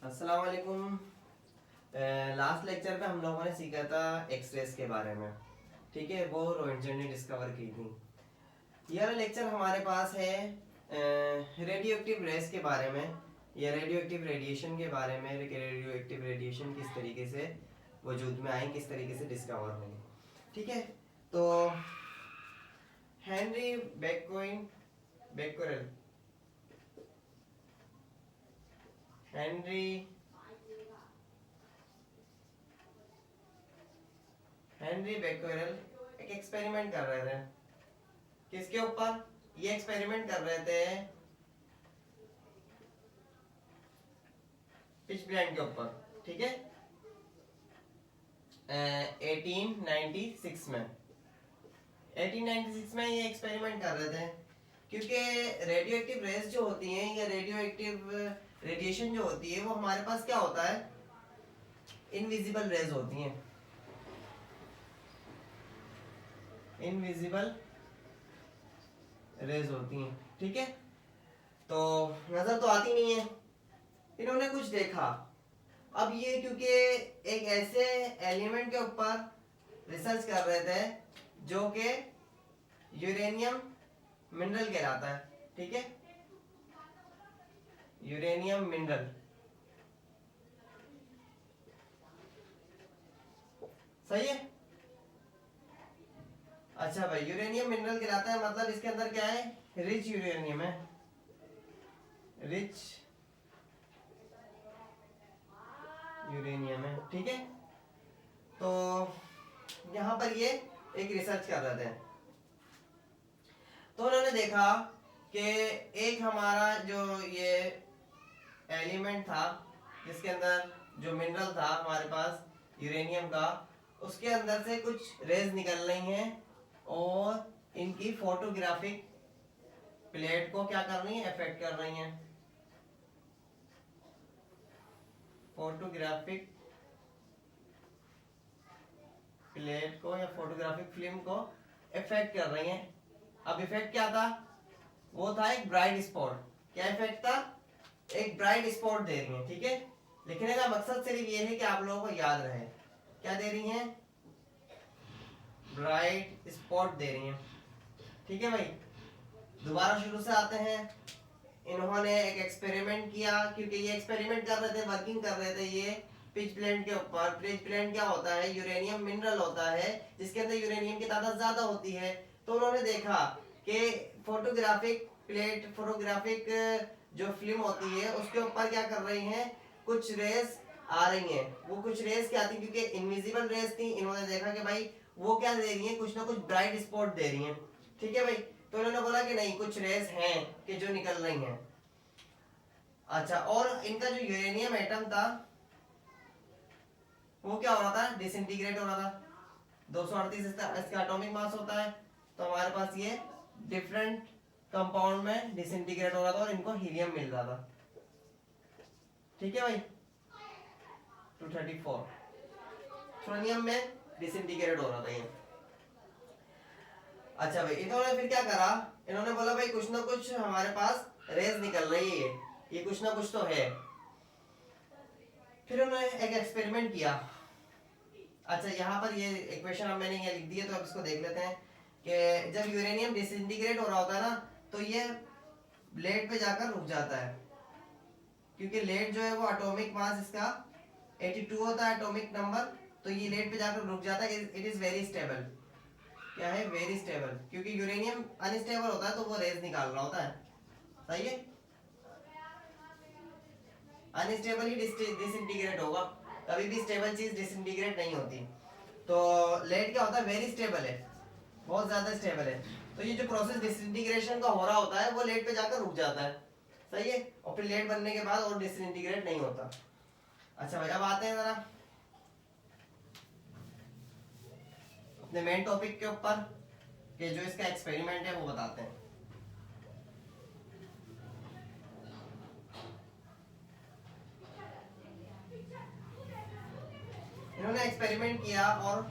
अस्सलाम वालेकुम। Last lecture पे हम लोगों ने सीखा था एक्सरेस के बारे में। ठीक है, वो रोइंटन ने डिस्कवर की थी। यह लेक्चर हमारे पास है रेडियो एक्टिव रेस के बारे में, या रेडियो एक्टिव रेडिएशन के बारे में। रेडियो एक्टिव रेडिएशन किस तरीके से वजूद में आई, किस तरीके से डिस्कवर हुई। ठीक है, तो हेनरी बेक्वेरेल हेनरी हेनरी बेक्वेरेल एक एक्सपेरिमेंट कर रहे थे। किसके ऊपर? ये एक्सपेरिमेंट कर रहे थे पिच ब्लेंड के ऊपर। ठीक है, 1896 में 1896 में ये एक्सपेरिमेंट कर रहे थे, क्योंकि रेडियो एक्टिव रेस जो होती हैं या रेडियो एक्टिव रेडिएशन जो होती है वो हमारे पास क्या होता है, इनविजिबल रेज होती हैं। इनविजिबल रेज होती हैं। ठीक है, तो नजर तो आती नहीं है। इन्होंने कुछ देखा। अब ये क्योंकि एक ऐसे एलिमेंट के ऊपर रिसर्च कर रहे थे जो कि यूरेनियम मिनरल कहलाता है। ठीक है, यूरेनियम मिनरल। सही है। अच्छा भाई, यूरेनियम मिनरल कहलाता है, मतलब इसके अंदर क्या है, रिच यूरेनियम है। रिच यूरेनियम है। ठीक है, तो यहां पर ये एक रिसर्च कर रहे थे, तो उन्होंने देखा कि एक हमारा जो ये एलिमेंट था जिसके अंदर जो मिनरल था हमारे पास यूरेनियम का, उसके अंदर से कुछ रेज निकल रही हैं और इनकी फोटोग्राफिक प्लेट को क्या कर रही हैं, अफेक्ट कर रही हैं। फोटोग्राफिक प्लेट को या फोटोग्राफिक फिल्म को इफेक्ट कर रही हैं। अब इफेक्ट क्या था, वो था एक ब्राइट स्पॉट। क्या इफेक्ट था, एक ब्राइट स्पॉट दे रही हैं। ठीक है, लिखने का मकसद सिर्फ ये है कि आप लोगों को याद रहे। क्या दे रही हैं, ब्राइट स्पॉट दे रही हैं। ठीक है भाई, दोबारा शुरू से आते हैं। इन्होंने एक एक्सपेरिमेंट किया, क्योंकि ये एक्सपेरिमेंट कर रहे थे, वर्किंग कर रहे थे ये पिच ब्लेंड के ऊपर। पिच ब्लेंड क्या होता है, यूरेनियम मिनरल होता है जिसके अंदर यूरेनियम की तादाद ज्यादा होती है। तो उन्होंने देखा कि फोटोग्राफिक प्लेट, फोटोग्राफिक जो फिल्म होती है उसके ऊपर क्या कर रही हैं, कुछ रेस आ रही हैं। वो कुछ रेस क्या थी, क्योंकि इनविजिबल रेस थी। इन्होंने देखा कि भाई वो क्या दे रही हैं, कुछ ना कुछ ब्राइट स्पॉट दे रही हैं। ठीक है भाई, तो उन्होंने बोला कि नहीं, कुछ रेस हैं कि जो निकल रही हैं। अच्छा, और इनका जो यूरेनियम एटम था वो क्या हो रहा था, डिसइंटीग्रेट हो रहा था। 238 इसका एटॉमिक मास होता है, तो हमारे पास ये डिफरेंट कंपाउंड में डिसइंटीग्रेट हो रहा था और इनको हीलियम मिल रहा था। ठीक है भाई, 234 थ्रोनियम में डिसइंटीग्रेट हो रहा था ये। अच्छा भाई, इन्होंने फिर क्या करा, इन्होंने बोला भाई कुछ ना कुछ हमारे पास रेज निकल रही है, ये कुछ ना कुछ तो है। फिर उन्होंने एक एक्सपेरिमेंट किया। अच्छा, यहाँ पर ये इक्वेशन अब मैंने ये लिख दी है, तो अब इसको देख लेते हैं कि जब यूरेनियम डिसइंटीग्रेट हो रहा होता है ना, तो ये लेड पे जाकर रुक जाता है, क्योंकि लेड जो है वो एटॉमिक मास इसका 82 होता है, एटॉमिक नंबर। तो ये लेड पे जाकर रुक जाता है। It is very stable. क्या है, वेरी स्टेबल, क्योंकि यूरेनियम अनस्टेबल होता है तो वो रेज निकाल रहा होता है। सही है, अनस्टेबल ही डिसइंटीग्रेट होगा, कभी भी स्टेबल चीज डिसइंटीग्रेट नहीं होती। तो लेड क्या होता है, वेरी स्टेबल है, बहुत ज्यादा स्टेबल है। तो ये जो प्रोसेस डिसइंटीग्रेशन का हो रहा होता है वो लेड पे जाकर रुक जाता है। सही है, और फिर लेड बनने के बाद और डिसइंटीग्रेट नहीं होता। अच्छा भाई, अब आते हैं जरा अपने मेन टॉपिक के ऊपर, कि जो इसका एक्सपेरिमेंट है वो बताते हैं। इन्होंने एक्सपेरिमेंट किया और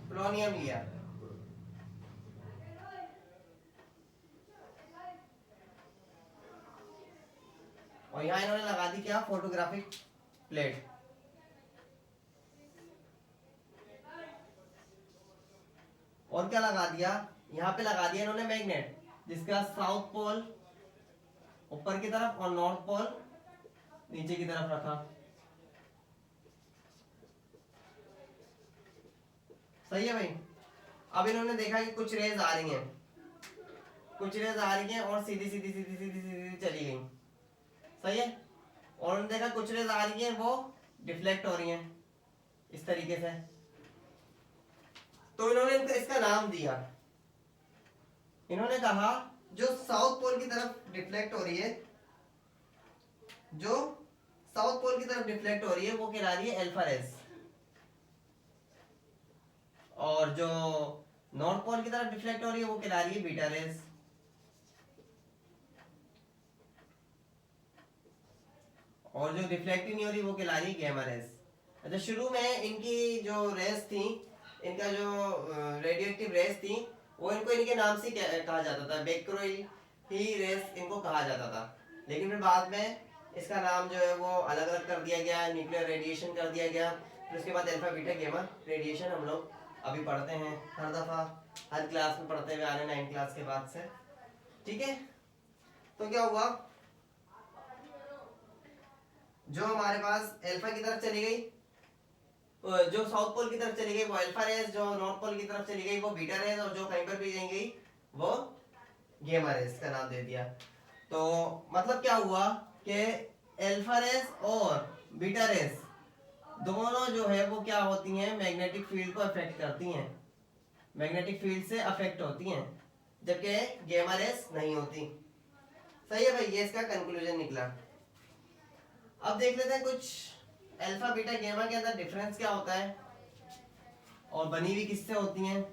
पोलोनियम लिया। और यहाँ इन्होंने लगा दी क्या, फोटोग्राफिक प्लेट। और क्या लगा दिया, यहाँ पे लगा दिया इन्होंने मैग्नेट, जिसका साउथ पोल ऊपर की तरफ और नॉर्थ पोल नीचे की तरफ रखा। सही है भाई। अब इन्होंने देखा कि कुछ रेज आ रही हैं, कुछ रेज आ रही हैं और सीधी सीधी सीधी सीधी सीधी चली गई। सही है। और उन्होंने देखा कुछ रेज आ रही हैं वो डिफ्लेक्ट हो रही हैं इस तरीके से। तो इन्होंने इसका नाम दिया, इन्होंने कहा जो साउथ पोल की तरफ डिफ्लेक्ट हो रही है, जो साउथ पोल की तरफ डिफ्लेक्ट हो रही है वो कहला रही है अल्फा रेज, और जो नॉर्थ पोल की तरफ डिफ्लेक्ट हो रही है वो कहला रही है बीटा रेज। और जो डिफ्लेक्ट नहीं हो रही वो कहला रही है गामा रेज। अच्छा, शुरू में इनकी जो रेज थी, इनका जो रेडियो एक्टिव रेज थी, वो इनको इनके नाम से कहा जाता था, बेक्रोइल ही रेज इनको कहा जाता था। लेकिन फिर बाद में इसका नाम जो है वो अलग अलग कर दिया गया, न्यूक्लियर रेडिएशन कर दिया गया। फिर उसके बाद अल्फा बीटा गामा रेडिएशन हम लोग अभी पढ़ते हैं हर दफा, हर क्लास में पढ़ते हुए आ रहे हैं 9 क्लास के बाद से। ठीक है। तो क्या हुआ, जो हमारे पास अल्फा की तरफ चली गई, जो साउथ पोल की तरफ चली गई वो अल्फा रेज, जो नॉर्थ पोल की तरफ चली गई वो बीटा रेज, और जो कहीं पर भी जाएंगी वो गामा रेज का नाम दे दिया। तो मतलब क्या हुआ कि अल्फा रेज और बीटा रेज दोनों जो है वो क्या होती हैं, मैग्नेटिक फील्ड को अफेक्ट करती हैं, मैग्नेटिक फील्ड से अफेक्ट होती हैं, जबकि गामा रेज नहीं होती। सही है भाई, ये इसका कंक्लूजन निकला। अब देख लेते हैं कुछ अल्फा बीटा गामा के अंदर डिफरेंस क्या होता है और बनी हुई किससे होती हैं।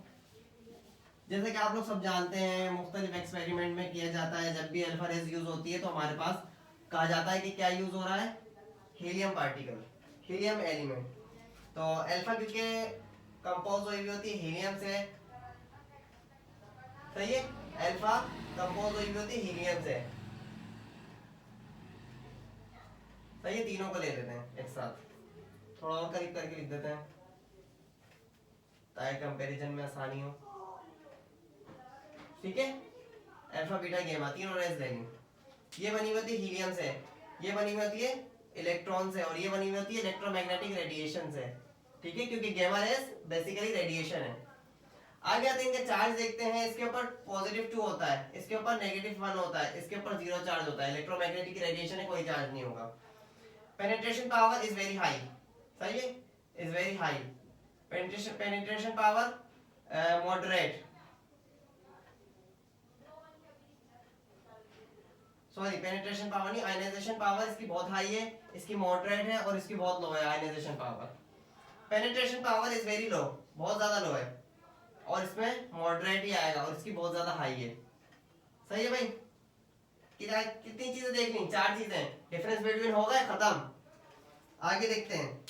जैसे कि आप लोग सब जानते हैं, मुख्तलिफ एक्सपेरिमेंट में किया जाता है, जब भी अल्फा रेज यूज होती है तो हमारे पास कहा जाता है कि क्या यूज हो रहा है, हीलियम पार्टिकल, हीलियम एलिमेंट। तो अल्फा क्योंकि कंपोज हुई होती है हीलियम से, सही है, अल्फा कंपोज हुई होती है हीलियम से। सही है, तीनों को ले लेते हैं एक साथ, थोड़ा और करीब करके लिख देते हैं ताकि कंपैरिजन में आसानी हो। ठीक है, अल्फा बीटा गामा तीनों रेज लेंगे। ये बनी हुई होती है हीलियम से, ये बनी हुई होती है इलेक्ट्रॉन से, और ये बनी हुई होती है इलेक्ट्रोमैग्नेटिक रेडिएशन से। ठीक है, क्योंकि गामा रेज बेसिकली रेडिएशन है। आगे आते हैं, इनके चार्ज देखते हैं। इसके ऊपर +2 होता है, इसके ऊपर -1 होता है, इसके ऊपर 0 चार्ज होता है। इलेक्ट्रोमैग्नेटिक रेडिएशन है, कोई चार्ज नहीं होगा। Penetration power is very high, सही है, is very high. Penetration power moderate, sorry penetration power नहीं, आयनाइजेशन पावर इसकी बहुत हाई है, इसकी मॉडरेट है, और इसकी बहुत लो है ionisation power. Penetration power is very low, बहुत ज्यादा लो है, और इसमें मॉडरेट ही आएगा, और इसकी बहुत ज्यादा हाई है। सही है भाई, कितनी चीजें देख ली, 4 चीजें। डिफरेंस बिटवीन हो गए, खत्म। आगे देखते हैं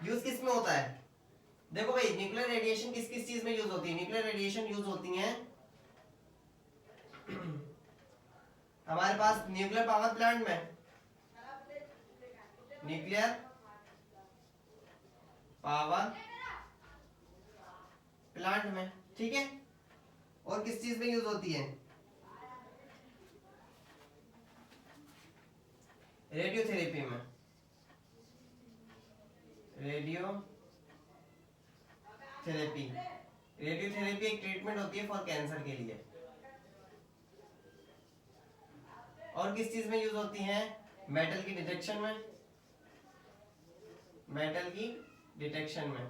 यूज किस में होता है। देखो भाई, न्यूक्लियर रेडिएशन किस किस चीज में यूज होती है। न्यूक्लियर रेडिएशन यूज होती है हमारे पास न्यूक्लियर पावर प्लांट में, न्यूक्लियर पावर प्लांट में, ठीक है। और किस चीज में यूज होती है, रेडियोथेरेपी में। रेडियोथेरेपी, रेडियोथेरेपी एक ट्रीटमेंट होती है फॉर कैंसर के लिए। और किस चीज में यूज होती हैं, मेटल की डिटेक्शन में, मेटल की डिटेक्शन में।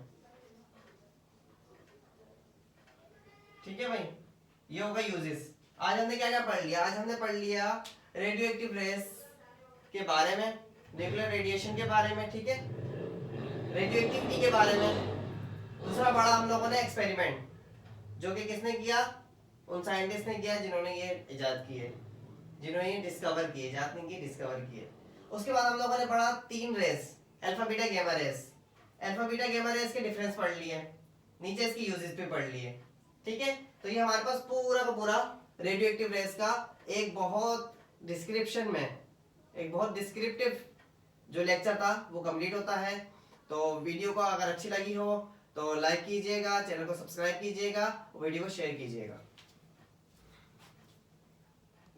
ठीक है भाई, ये होगा यूजेस। आज हमने क्या क्या पढ़ लिया, आज हमने पढ़ लिया रेडियो एक्टिव रेस के बारे में, न्यूक्लियर रेडिएशन के बारे में, ठीक है, रेडियो एक्टिविटी के बारे में। दूसरा बड़ा हम लोगों ने एक्सपेरिमेंट, जो कि किसने किया, उन साइंटिस्ट ने किया जिन्होंने ये इजाद की है, जिन्होंने ये डिस्कवर किए, इजाद नहीं की, डिस्कवर किए। उसके बाद हम लोगों ने पढ़ा 3 rays, alpha beta gamma rays. Alpha beta gamma rays के डिफरेंस पढ़ लिए, नीचे इसकी यूजेस पे पढ़ लिए। ठीक है, तो ये हमारे पास पूरा का पूरा रेडियो एक्टिव रेस का एक बहुत डिस्क्रिप्शन में एक बहुत डिस्क्रिप्टिव जो लेक्चर था वो कंप्लीट होता है। तो वीडियो को अगर अच्छी लगी हो तो लाइक कीजिएगा, चैनल को सब्सक्राइब कीजिएगा, वीडियो को शेयर कीजिएगा।